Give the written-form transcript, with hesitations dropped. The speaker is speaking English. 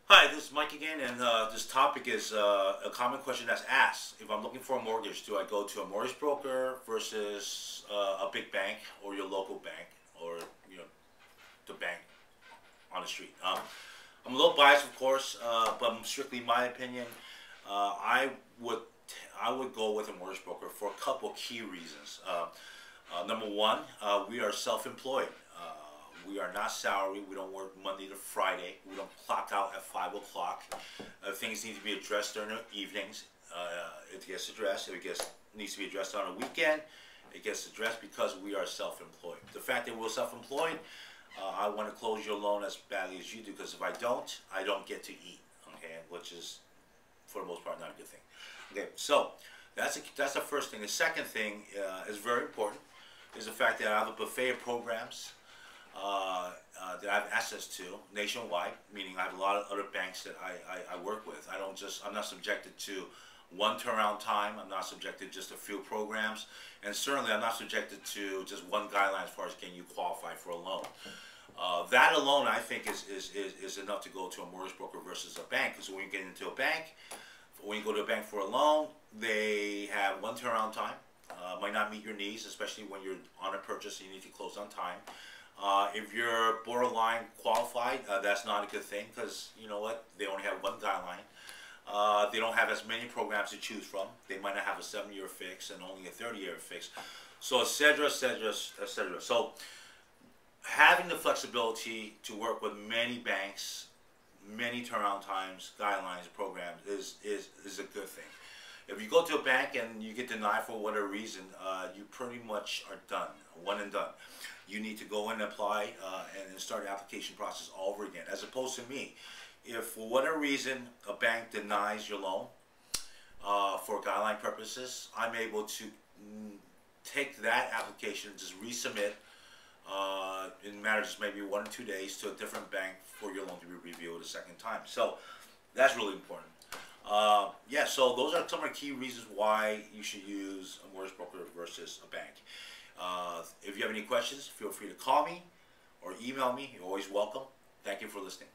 Hi, this is Mike again, and this topic is a common question that's asked. If I'm looking for a mortgage, do I go to a mortgage broker versus a big bank or your local bank or you know the bank on the street? I'm a little biased, of course, but strictly my opinion. I would I would go with a mortgage broker for a couple key reasons. Number one, we are self-employed. We are not salary. We don't work Monday to Friday. We don't clock out at 5 o'clock. Things need to be addressed during the evenings. It gets addressed. If it needs to be addressed on a weekend, it gets addressed because we are self-employed. The fact that we're self-employed, I want to close your loan as badly as you do, because if I don't get to eat. Okay, which is for the most part not a good thing. Okay, so that's the first thing. The second thing is very important. Is the fact that I have a buffet of programs that I have access to nationwide, meaning I have a lot of other banks that I work with. I'm not subjected to one turnaround time. I'm not subjected to just a few programs, and certainly I'm not subjected to just one guideline as far as getting you qualified for a loan. That alone, I think, is enough to go to a mortgage broker versus a bank. Because when you get into a bank, when you go to a bank for a loan, they have one turnaround time. Might not meet your needs, especially when you're on a purchase and you need to close on time. If you're borderline qualified, that's not a good thing, because you know what? They only have one guideline. They don't have as many programs to choose from. They might not have a 7-year fix and only a 30-year fix. So, etc., etc., etc. So, having the flexibility to work with many banks, many turnaround times, guidelines, programs is a good thing. If you go to a bank and you get denied for whatever reason, you pretty much are done, one and done. You need to go in and apply and start the application process all over again, as opposed to me. If for whatever reason a bank denies your loan for guideline purposes, I'm able to take that application and just resubmit in matters of maybe 1 or 2 days to a different bank for your loan to be reviewed a second time. So that's really important. Yeah, so those are some of the key reasons why you should use a mortgage broker versus a bank. If you have any questions, feel free to call me or email me. You're always welcome. Thank you for listening.